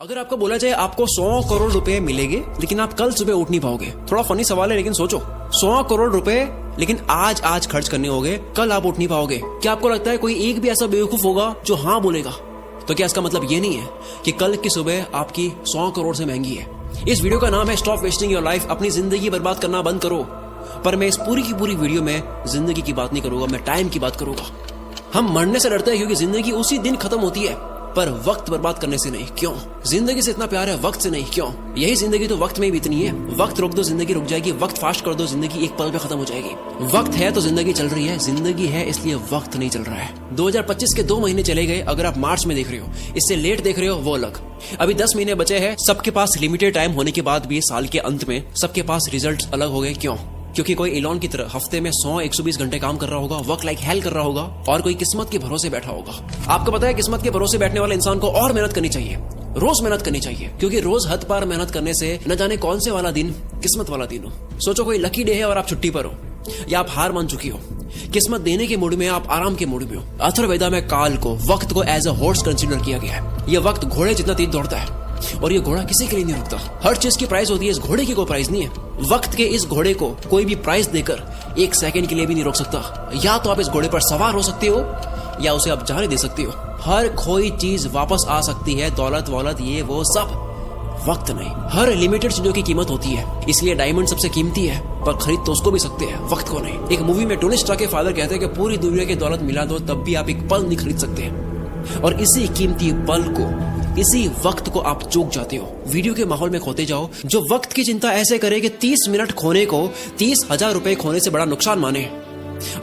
अगर आपको बोला जाए आपको 100 करोड़ रुपए मिलेंगे लेकिन आप कल सुबह उठ नहीं पाओगे, थोड़ा फनी सवाल है लेकिन सोचो, 100 करोड़ रुपए लेकिन आज खर्च करने होंगे, कल आप उठ नहीं पाओगे। क्या आपको लगता है कोई एक भी ऐसा बेवकूफ होगा जो हाँ बोलेगा? तो क्या इसका मतलब ये नहीं है कि कल की सुबह आपकी 100 करोड़ से महंगी है? इस वीडियो का नाम है स्टॉप वेस्टिंग योर लाइफ, अपनी जिंदगी बर्बाद करना बंद करो। पर मैं इस पूरी की पूरी वीडियो में जिंदगी की बात नहीं करूंगा, मैं टाइम की बात करूंगा। हम मरने से डरते हैं क्योंकि जिंदगी उसी दिन खत्म होती है, पर वक्त बर्बाद करने से नहीं। क्यों? जिंदगी से इतना प्यार है, वक्त से नहीं। क्यों? यही जिंदगी तो वक्त में ही बीतनी है। वक्त रोक दो, जिंदगी रुक जाएगी। वक्त फास्ट कर दो, जिंदगी एक पल में खत्म हो जाएगी। वक्त है तो जिंदगी चल रही है, जिंदगी है इसलिए वक्त नहीं चल रहा है। 2025 के 2 महीने चले गए। अगर आप मार्च में देख रहे हो, इससे लेट देख रहे हो, वो अलग। अभी 10 महीने बचे हैं। सबके पास लिमिटेड टाइम होने के बाद भी साल के अंत में सबके पास रिजल्ट अलग हो गए। क्यों? क्योंकि कोई एलॉन की तरह हफ्ते में 100-120 घंटे काम कर रहा होगा, वर्क लाइक हेल कर रहा होगा, और कोई किस्मत के भरोसे बैठा होगा। आपको पता है किस्मत के भरोसे बैठने वाले इंसान को और मेहनत करनी चाहिए, रोज मेहनत करनी चाहिए, क्योंकि रोज हद पार मेहनत करने से न जाने कौन से वाला दिन किस्मत वाला दिन हो। सोचो कोई लकी डे है और आप छुट्टी पर हो या आप हार मान चुकी हो, किस्मत देने के मूड में, आप आराम के मूड में हो। अथर्ववेदा में काल को, वक्त को एज अ हॉर्स कंसिडर किया गया है। यह वक्त घोड़े जितना तेज दौड़ता है और ये घोड़ा किसी के लिए नहीं रुकता। हर चीज की प्राइस होती है, इस घोड़े की कोई प्राइस नहीं है। वक्त के इस घोड़े को कोई भी प्राइस देकर 1 सेकंड के लिए भी नहीं रोक सकता। या तो आप इस घोड़े पर सवार हो सकते हो या उसे आप जाने दे सकते हो। हर खोई चीज वापस आ सकती है, दौलत वौलत ये वो सब, वक्त नहीं। हर लिमिटेड चीजों की कीमत होती है, इसलिए डायमंड सबसे कीमती है, पर खरीद तो उसको भी सकते हैं, वक्त को नहीं। एक मूवी में टोनी स्टार्क के फादर कहते हैं कि पूरी दुनिया की दौलत मिला दो तब भी आप एक पल नहीं खरीद सकते, और इसी कीमती पल को, इसी वक्त को आप चूक जाते हो। वीडियो के माहौल में खोते जाओ। जो वक्त की चिंता ऐसे करे कि 30 मिनट खोने को 30,000 रुपए खोने से बड़ा नुकसान माने,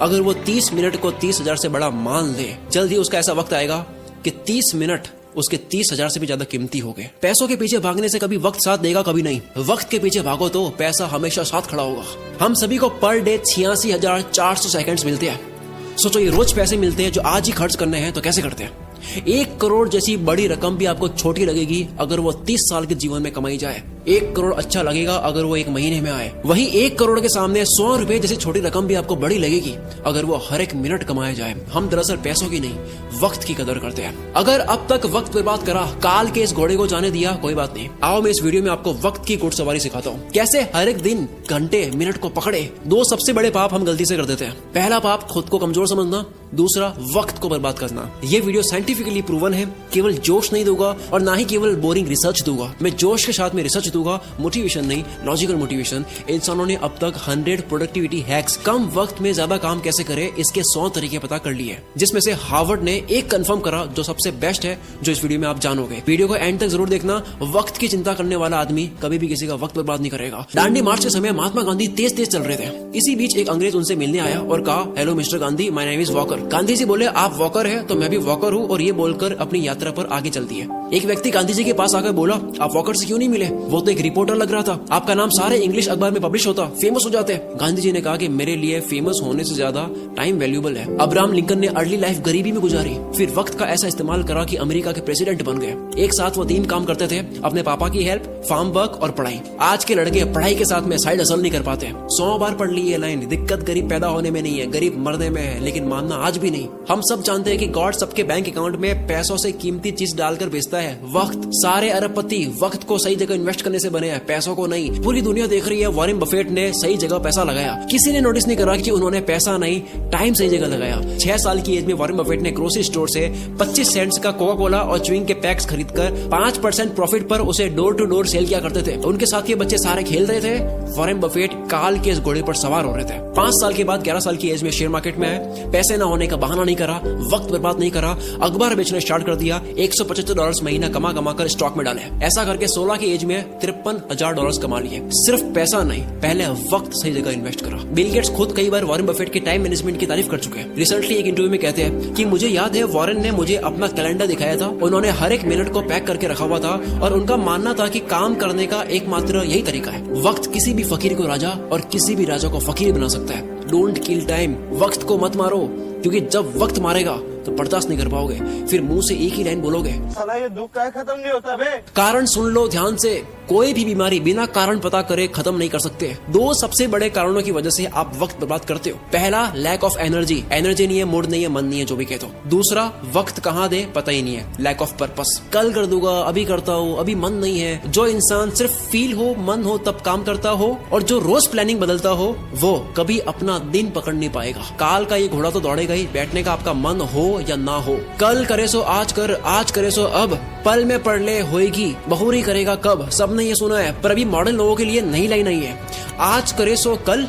अगर वो 30 मिनट को 30,000 से बड़ा मान ले, जल्द ही उसका ऐसा वक्त आएगा कि 30 मिनट उसके 30,000 से भी ज्यादा कीमती हो गए। पैसों के पीछे भागने से कभी वक्त साथ देगा, कभी नहीं। वक्त के पीछे भागो तो पैसा हमेशा साथ खड़ा होगा। हम सभी को पर डे 86,400 सेकंड्स मिलते हैं। सोचो ये रोज पैसे मिलते हैं जो आज ही खर्च करने हैं, तो कैसे करते हैं? 1 करोड़ जैसी बड़ी रकम भी आपको छोटी लगेगी अगर वो 30 साल के जीवन में कमाई जाए। 1 करोड़ अच्छा लगेगा अगर वो 1 महीने में आए। वही 1 करोड़ के सामने 100 रुपए जैसी छोटी रकम भी आपको बड़ी लगेगी अगर वो हर एक मिनट कमाया जाए। हम दरअसल पैसों की नहीं, वक्त की कदर करते हैं। अगर अब तक वक्त बर्बाद करा, काल के इस घोड़े को जाने दिया, कोई बात नहीं। आओ मैं इस वीडियो में आपको वक्त की घुड़सवारी सिखाता हूँ, कैसे हर एक दिन, घंटे, मिनट को पकड़े। 2 सबसे बड़े पाप हम गलती से कर देते हैं। पहला पाप खुद को कमजोर समझना, दूसरा वक्त को बर्बाद करना। ये वीडियो साइंटिफिकली प्रूवन है, केवल जोश नहीं दूंगा और ना ही केवल बोरिंग रिसर्च दूंगा। मैं जोश के साथ में रिसर्च दूंगा, मोटिवेशन नहीं, लॉजिकल मोटिवेशन। इंसानों ने अब तक 100 प्रोडक्टिविटी हैक्स, कम वक्त में ज्यादा काम कैसे करे, इसके 100 तरीके पता कर लिए, जिसमें से हार्वर्ड ने एक कंफर्म करा जो सबसे बेस्ट है, जो इस वीडियो में आप जानोगे। वीडियो को एंड तक जरूर देखना। वक्त की चिंता करने वाला आदमी कभी भी किसी का वक्त बर्बाद नहीं करेगा। दांडी मार्च के समय महात्मा गांधी तेज चल रहे थे। इसी बीच एक अंग्रेज उनसे मिलने आया और कहा, hello mister Gandhi, my name is Walker. Gandhi ji बोले, आप वॉकर है तो मैं भी वॉकर हूँ, और ये बोलकर अपनी यात्रा पर आगे चल दिए। एक व्यक्ति गांधी जी के पास आकर बोला, आप वॉकर से क्यों नहीं मिले? वो तो एक रिपोर्टर लग रहा था, आपका नाम सारे इंग्लिश अखबार में पब्लिश होता, फेमस हो जाते। गांधी जी ने कहा कि मेरे लिए फेमस होने से ज्यादा टाइम वैल्यूएबल है। अब्राहम लिंकन ने अर्ली लाइफ गरीबी में गुजारी, फिर वक्त का ऐसा इस्तेमाल करा कि अमेरिका के प्रेसिडेंट बन गए। एक साथ वो 3 काम करते थे, अपने पापा की हेल्प, फार्म वर्क और पढ़ाई। आज के लड़के पढ़ाई के साथ में साइड हसल नहीं कर पाते। 100 बार पढ़ ली ये लाइन, दिक्कत गरीब पैदा होने में नहीं है, गरीब मरने में है, लेकिन मानना आज भी नहीं। हम सब जानते हैं कि गॉड सबके बैंक अकाउंट में पैसों से कीमती चीज डालकर भेजता है, वक्त। सारे अरबपति वक्त को सही जगह इन्वेस्ट करने से बने हैं, पैसों को नहीं। पूरी दुनिया देख रही है वॉरेन बफेट ने सही जगह पैसा लगाया। किसी ने नोटिस नहीं करा कि उन्होंने पैसा नहीं, टाइम सही जगह लगाया। 6 साल की एज में वॉरेन बफेट ने ग्रोसरी स्टोर से 25 सेंट्स का कोका कोला और च्युइंग के पैक्स खरीदकर 5% प्रॉफिट पर उसे डोर टू डोर सेल किया करते थे। उनके साथ ये बच्चे सारे खेल रहे थे, वॉरेन बफेट काल के इस घोड़े पर सवार हो रहे थे। 5 साल के बाद 11 साल की एज में शेयर मार्केट में आए। पैसे न होने का बहाना नहीं करा, वक्त बर्बाद नहीं करा, अखबार बेचना स्टार्ट कर दिया। $175 महीना कमा कर स्टॉक में डाले। ऐसा करके 16 की एज में $53,000 कमा लिए। सिर्फ पैसा नहीं, पहले वक्त सही जगह इन्वेस्ट करा। बिल गेट्स खुद कई बार वॉरेन बफेट के टाइम मैनेजमेंट की तारीफ कर चुके हैं। रिसेंटली एक इंटरव्यू में कहते हैं कि मुझे याद है वॉरेन ने मुझे अपना कैलेंडर दिखाया था, उन्होंने हर एक मिनट को पैक करके रखा हुआ था, और उनका मानना था कि काम करने का एकमात्र यही तरीका है। वक्त किसी भी फकीर को राजा और किसी भी राजा को फकीर बना सकता है। डोंट किल टाइम, वक्त को मत मारो, क्योंकि जब वक्त मारेगा तो बर्दाश्त नहीं कर पाओगे, फिर मुंह से एक ही लाइन बोलोगे, साला ये दुख का खत्म नहीं होता बे। कारण सुन लो ध्यान से, कोई भी बीमारी बिना कारण पता करे खत्म नहीं कर सकते। दो सबसे बड़े कारणों की वजह से आप वक्त बर्बाद करते हो। पहला, लैक ऑफ एनर्जी, एनर्जी नहीं है, मूड नहीं है, मन नहीं है, जो भी कहते हो। दूसरा, वक्त कहाँ दे पता ही नहीं है, लैक ऑफ पर्पस, कल कर दूंगा, अभी करता हूँ, अभी मन नहीं है। जो इंसान सिर्फ फील हो, मन हो तब काम करता हो और जो रोज प्लानिंग बदलता हो, वो कभी अपना दिन पकड़ नहीं पाएगा। काल का ये घोड़ा तो दौड़ेगा ही, बैठने का आपका मन हो या ना हो। कल करे सो आज कर, आज करे सो अब, पल में पढ़ ले होएगी, बहुरी करेगा कब। सबने ये सुना है, पर अभी मॉडर्न लोगों के लिए नई लाइन नहीं है। आज करे सो कल,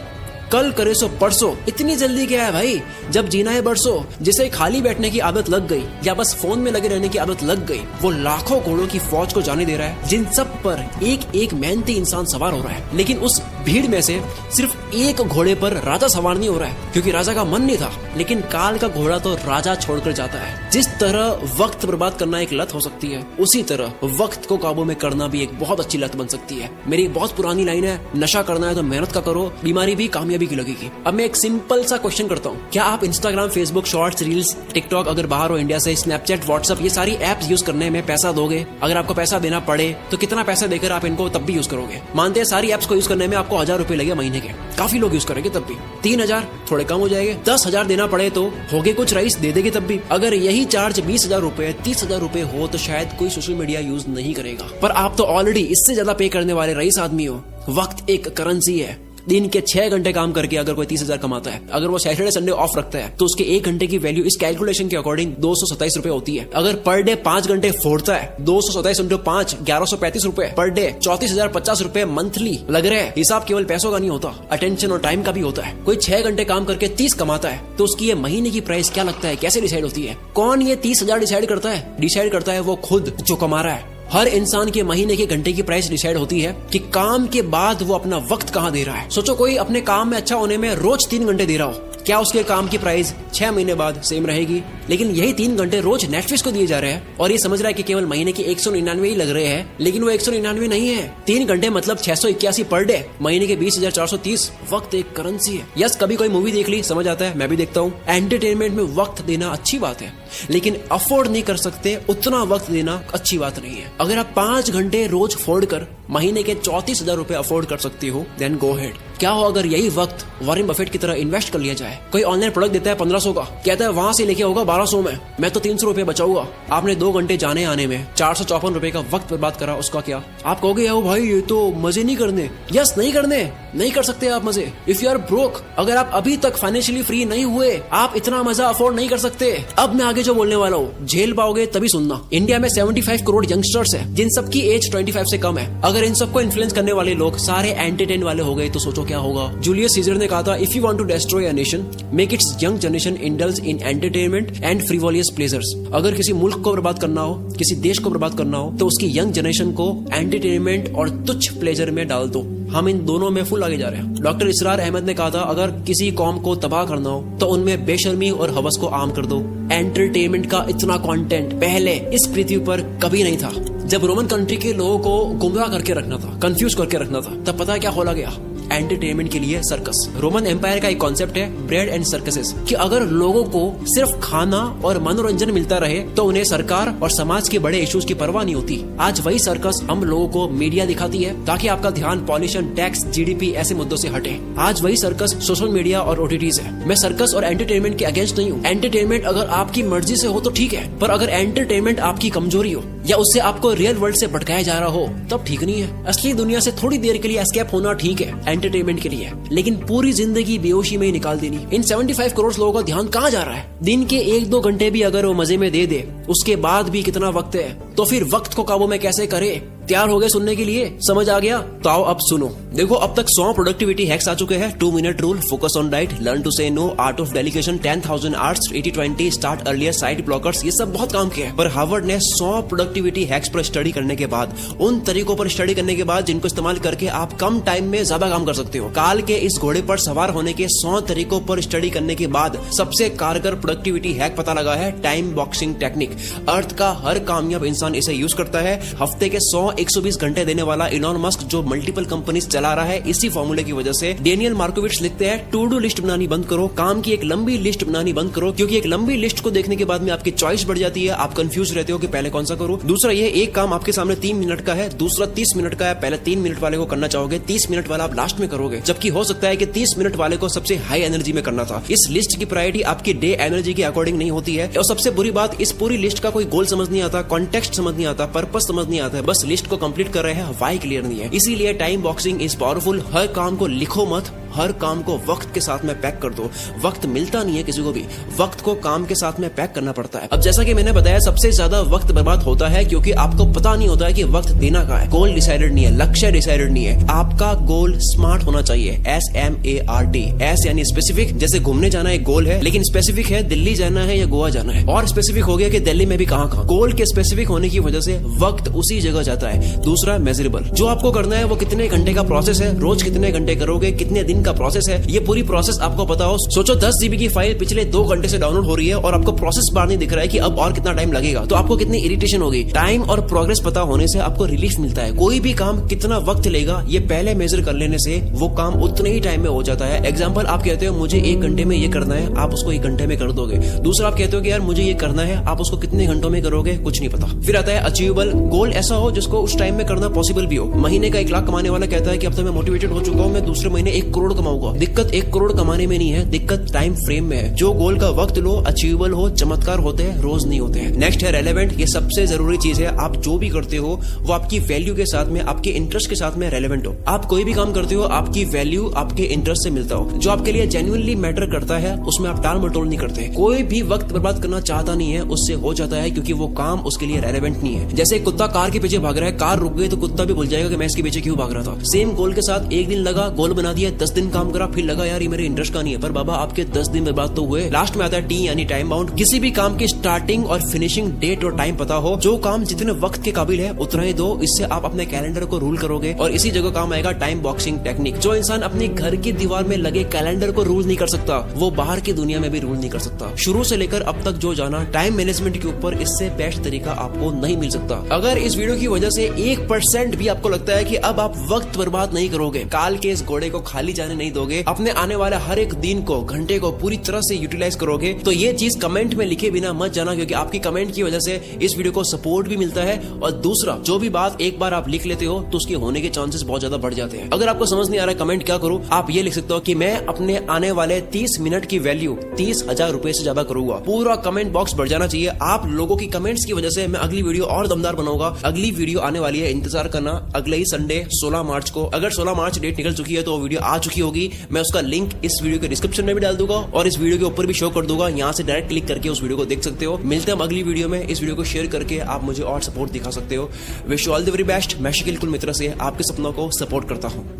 कल करे सो परसों। इतनी जल्दी क्या है भाई, जब जीना है बरसों। जिसे खाली बैठने की आदत लग गई या बस फोन में लगे रहने की आदत लग गई, वो लाखों घोड़ों की फौज को जाने दे रहा है, जिन सब पर एक एक मेहनती इंसान सवार हो रहा है। लेकिन उस भीड़ में से सिर्फ एक घोड़े पर राजा सवार नहीं हो रहा है, क्योंकि राजा का मन नहीं था। लेकिन काल का घोड़ा तो राजा छोड़कर जाता है। जिस तरह वक्त बर्बाद करना एक लत हो सकती है, उसी तरह वक्त को काबू में करना भी एक बहुत अच्छी लत बन सकती है। मेरी बहुत पुरानी लाइन है, नशा करना है तो मेहनत का करो, बीमारी भी कामयाबी की लगेगी। अब मैं एक सिंपल सा क्वेश्चन करता हूँ, क्या आप Instagram, Facebook, shorts, reels, TikTok अगर बाहर हो इंडिया से, स्नैपचैट, व्हाट्सएप, ये सारी एप्स यूज करने में पैसा दोगे? अगर आपको पैसा देना पड़े तो कितना पैसा देकर आप इनको तब भी यूज करोगे? मानते हैं सारी एप्स को यूज करने में आपको 1000 रुपए लगे महीने के, काफी लोग यूज करेंगे तब भी। 3000 थोड़े कम हो जाएंगे, 10,000 देना पड़े तो होगे कुछ रईस दे देगी तब भी। अगर यही चार्ज 20,000 रुपए, 30,000 रुपए हो तो शायद कोई सोशल मीडिया यूज नहीं करेगा। पर आप तो ऑलरेडी इससे ज्यादा पे करने वाले रईस आदमी हो। वक्त एक करेंसी है। दिन के 6 घंटे काम करके अगर कोई 30,000 कमाता है, अगर वो सैटरडे संडे ऑफ रखता है, तो उसके 1 घंटे की वैल्यू इस कैलकुलेशन के अकॉर्डिंग 227 रुपए होती है। अगर पर डे 5 घंटे फोड़ता है, 227 इंटू 5, 1135 रुपए पर डे, 34,050 रुपए मंथली लग रहे हैं। हिसाब केवल पैसों का नहीं होता, अटेंशन और टाइम का भी होता है। कोई 6 घंटे काम करके 30 कमाता है, तो उसकी ये महीने की प्राइस क्या लगता है, कैसे डिसाइड होती है? कौन ये 30,000 डिसाइड करता है? डिसाइड करता है वो खुद जो कमा रहा है। हर इंसान के महीने के घंटे की प्राइस डिसाइड होती है कि काम के बाद वो अपना वक्त कहाँ दे रहा है। सोचो कोई अपने काम में अच्छा होने में रोज 3 घंटे दे रहा हो, क्या उसके काम की प्राइस 6 महीने बाद सेम रहेगी? लेकिन यही 3 घंटे रोज नेटफ्लिक्स को दिए जा रहे हैं और ये समझ रहा है कि केवल महीने के 199 ही लग रहे हैं, लेकिन वो 199 नहीं है। 3 घंटे मतलब 681 पर डे, महीने के 20,430। वक्त एक करेंसी है। यस, कभी कोई मूवी देख ली, समझ आता है, मैं भी देखता हूँ। एंटरटेनमेंट में वक्त देना अच्छी बात है, लेकिन अफोर्ड नहीं कर सकते उतना वक्त देना अच्छी बात नहीं है। अगर आप 5 घंटे रोज फोड़ कर महीने के 34,000 रुपए अफोर्ड कर सकती हो, देन गो हेड। क्या हो अगर यही वक्त वॉरेन बफेट की तरह इन्वेस्ट कर लिया जाए? कोई ऑनलाइन प्रोडक्ट देता है 1500 का, कहता है वहां से लेके होगा 1200 में, मैं तो 300 रुपए बचाऊंगा। आपने 2 घंटे जाने आने में 454 रुपए का वक्त बर्बाद करा, उसका क्या? आप कहोगे ओ भाई ये तो मजे नहीं करने। यस, नहीं करने, नहीं कर सकते आप मजे। इफ यू आर ब्रोक, अगर आप अभी तक फाइनेंशियली फ्री नहीं हुए, आप इतना मजा अफोर्ड नहीं कर सकते। अब मैं आगे जो बोलने वाला हूँ झेल पाओगे तभी सुनना। इंडिया में 75 करोड़ यंगस्टर्स है, जिन सबकी एज 25 से कम है। अगर इन सबको इन्फ्लुएंस करने वाले लोग सारे एंटरटेन वाले हो गए तो सोचो क्या होगा। जूलियस सीजर ने कहा था, if you want to destroy a nation, make its young generation indulge in entertainment and frivolous pleasures. अगर किसी मुल्क को बर्बाद करना हो, किसी देश को बर्बाद करना हो, तो उसकी यंग जनरेशन को एंटरटेनमेंट और तुच्छ प्लेजर में डाल दो। हम इन दोनों में फुल आगे जा रहे हैं। डॉक्टर इसरार अहमद ने कहा था, अगर किसी कौम को तबाह करना हो तो उनमें बेशर्मी और हवस को आम कर दो। एंटरटेनमेंट का इतना कंटेंट पहले इस पृथ्वी पर कभी नहीं था। जब रोमन कंट्री के लोगों को गुमराह करके रखना था, कंफ्यूज करके रखना था, तब पता है क्या खोला गया? एंटरटेनमेंट के लिए सर्कस। रोमन एम्पायर का एक कॉन्सेप्ट है ब्रेड एंड सर्कसेस, कि अगर लोगों को सिर्फ खाना और मनोरंजन मिलता रहे तो उन्हें सरकार और समाज के बड़े इश्यूज की परवाह नहीं होती। आज वही सर्कस हम लोगों को मीडिया दिखाती है ताकि आपका ध्यान पॉल्यूशन, टैक्स, जीडीपी ऐसे मुद्दों से हटे। आज वही सर्कस सोशल मीडिया और ओटीटीज है। मैं सर्कस और एंटरटेनमेंट के अगेंस्ट नहीं हूँ। एंटरटेनमेंट अगर आपकी मर्जी से हो तो ठीक है, पर अगर एंटरटेनमेंट आपकी कमजोरी हो या उससे आपको रियल वर्ल्ड से भटकाया जा रहा हो तब ठीक नहीं है। असली दुनिया से थोड़ी देर के लिए एस्केप होना ठीक है एंटरटेनमेंट के लिए, लेकिन पूरी जिंदगी बेहोशी में ही निकाल देनी। इन 75 करोड़ लोगों का ध्यान कहाँ जा रहा है? दिन के 1-2 घंटे भी अगर वो मजे में दे दे, उसके बाद भी कितना वक्त है, तो फिर वक्त को काबू में कैसे करे? तैयार हो गए सुनने के लिए? समझ आ गया? तो आओ अब सुनो। देखो, अब तक 100 प्रोडक्टिविटी हैक्स आ चुके हैं। 2 minute rule, focus on diet, learn to say no, art of delegation, 10,000 arts, 80-20, start earlier, side blockers, ये सब बहुत काम किया है। पर हार्वर्ड ने 100 प्रोडक्टिविटी हैक्स पर स्टडी करने के बाद, उन तरीकों पर स्टडी करने के बाद जिनको इस्तेमाल करके आप कम टाइम में ज्यादा काम कर सकते हो, काल के इस घोड़े पर सवार होने के 100 तरीकों पर स्टडी करने के बाद सबसे कारगर प्रोडक्टिविटी हैक पता लगा है टाइम बॉक्सिंग टेक्निक। अर्थ का हर कामयाब इंसान इसे यूज करता है। हफ्ते के 100 120 घंटे देने वाला इलॉन मस्क जो मल्टीपल कंपनीज चला रहा है, इसी फॉर्मूले की वजह से डेनियल मार्कोविच लिखते हैं टू डू लिस्ट बनानी बंद करो, काम की एक लंबी लिस्ट बनानी बंद करो, क्योंकि एक लंबी लिस्ट को देखने के बाद में आपकी चॉइस बढ़ जाती है, आप कंफ्यूज रहते हो कि पहले कौन सा करूं। दूसरा ये एक काम आपके सामने 3 मिनट का है, दूसरा 30 मिनट का है, पहले 3 मिनट वाले को करना चाहोगे, 30 मिनट वाला आप लास्ट में करोगे, जबकि हो सकता है कि 30 मिनट वाले को सबसे हाई एनर्जी में करना था। इस लिस्ट की प्रायोरिटी आपकी डे एनर्जी के अकॉर्डिंग नहीं होती है। और सबसे बुरी बात, इस पूरी लिस्ट का कोई गोल समझ नहीं आता, कॉन्टेक्स्ट समझ नहीं आता, पर्पस समझ नहीं आता है, बस लिस्ट को कंप्लीट कर रहे हैं, व्हाई क्लियर नहीं है। इसीलिए टाइम बॉक्सिंग इज पावरफुल। हर काम को लिखो मत, हर काम को वक्त के साथ में पैक कर दो। वक्त मिलता नहीं है किसी को भी, वक्त को काम के साथ में पैक करना पड़ता है। अब जैसा कि मैंने बताया, सबसे ज्यादा वक्त बर्बाद होता है क्योंकि आपको पता नहीं होता है कि वक्त देना कहाँ है। गोल डिसाइडेड नहीं है, लक्ष्य डिसाइडेड नहीं है। आपका गोल स्मार्ट होना चाहिए, SMART। एस यानी स्पेसिफिक, जैसे घूमने जाना एक गोल है, लेकिन स्पेसिफिक है दिल्ली जाना है या गोवा जाना है, और स्पेसिफिक हो गया कि दिल्ली में भी कहाँ। गोल के स्पेसिफिक होने की वजह से वक्त उसी जगह जाता है। दूसरा मेजरेबल, जो आपको करना है वो कितने घंटे का प्रोसेस है, रोज कितने घंटे करोगे, कितने दिन का प्रोसेस है, ये पूरी प्रोसेस आपको पता हो। सोचो 10 GB की फाइल पिछले 2 घंटे से डाउनलोड हो रही है और आपको प्रोसेस बार नहीं दिख रहा है कि अब और कितना टाइम लगेगा, तो आपको कितनी इरिटेशन होगी। टाइम और प्रोग्रेस पता होने से आपको रिलीफ मिलता है। कोई भी काम कितना वक्त लेगा ये पहले मेजर कर लेने से वो काम उतने ही टाइम में हो जाता है। एग्जाम्पल, आप कहते हो मुझे 1 घंटे में ये करना है, आप उसको 1 घंटे में कर दोगे। दूसरा, आप कहते हो कि यार मुझे ये करना है, आप उसको कितने घंटों में करोगे, कुछ नहीं पता। फिर आता है अचीवेबल गोल, ऐसा हो जिसको उस टाइम में करना पॉसिबल भी हो। महीने का 1 लाख कमाने वाला कहता है कि अब तो मैं मोटिवेटेड हो चुका हूँ, मैं दूसरे महीने 1 करोड़ कमाऊंगा। दिक्कत 1 करोड़ कमाने में नहीं है, दिक्कत टाइम फ्रेम में है। जो गोल का वक्त लो, अचीवेबल हो, चमत्कार होते हैं, रोज नहीं होते हैं। नेक्स्ट है रेलेवेंट। ये सबसे जरूरी चीज है। आप जो भी करते हो वो आपकी वैल्यू के साथ में, आपके इंटरेस्ट के साथ में रेलेवेंट हो। आप कोई भी काम करते हो, आपकी वैल्यू आपके इंटरेस्ट से मिलता हो। जो आपके लिए जेन्युइनली मैटर करता है उसमें आप टाल मटोल नहीं करते। कोई भी वक्त बर्बाद करना चाहता नहीं है, उससे हो जाता है, क्योंकि वो काम उसके लिए रेलेवेंट नहीं है। जैसे कुत्ता कार के पीछे भाग रहा है, कार रुक गई तो कुत्ता भी भूल जाएगा कि मैं इसके पीछे क्यों भाग रहा था। सेम गोल के साथ 1 दिन लगा, गोल बना दिया, 10 दिन काम करा, फिर लगा यार ये मेरे इंटरेस्ट का नहीं है, पर बाबा आपके 10 दिन बर्बाद तो हुए। लास्ट में आता है T यानी टाइम बाउंड। किसी भी काम की स्टार्टिंग और फिनिशिंग डेट और टाइम पता हो। जो काम जितने वक्त के काबिल है उतना ही दो, इससे आप अपने कैलेंडर को रूल करोगे। और इसी जगह काम आएगा टाइम बॉक्सिंग टेक्निक। जो इंसान अपने घर की दीवार में लगे कैलेंडर को रूल नहीं कर सकता, वो बाहर की दुनिया में भी रूल नहीं कर सकता। शुरू से लेकर अब तक जो जाना टाइम मैनेजमेंट के ऊपर, इससे बेस्ट तरीका आपको नहीं मिल सकता। अगर इस वीडियो की वजह से 1% भी आपको लगता है कि अब आप वक्त बर्बाद नहीं करोगे, काल के इस घोड़े को खाली जाने नहीं दोगे, अपने आने वाले हर एक दिन को, घंटे को पूरी तरह से यूटिलाइज करोगे, तो ये चीज कमेंट में लिखे बिना मत जाना, क्योंकि आपकी कमेंट की वजह से इस वीडियो को सपोर्ट भी मिलता है। और दूसरा, जो भी बात एक बार आप लिख लेते हो तो उसके होने के चांसेस बहुत ज्यादा बढ़ जाते हैं। अगर आपको समझ नहीं आ रहा है कमेंट क्या करूं, आप ये लिख सकते हो कि मैं अपने आने वाले 30 मिनट की वैल्यू 30,000 रुपए से ज्यादा करूंगा। पूरा कमेंट बॉक्स भर जाना चाहिए। आप लोगों की कमेंट्स की वजह से मैं अगली वीडियो और दमदार बनाऊंगा। अगली वीडियो आने वाली है, इंतजार करना, अगले ही संडे 16 मार्च को। अगर 16 मार्च डेट निकल चुकी है तो वो वीडियो आ चुकी होगी। मैं उसका लिंक इस वीडियो के डिस्क्रिप्शन में भी डाल दूंगा और इस वीडियो के ऊपर भी शो कर दूंगा। यहाँ से डायरेक्ट क्लिक करके उस वीडियो को देख सकते हो। मिलते हैं अगली वीडियो में। इस वीडियो को शेयर करके आप मुझे और सपोर्ट दिखा सकते हो। Wish you all the very best. मैं शकील कुल मित्र से आपके सपनों को सपोर्ट करता हूँ।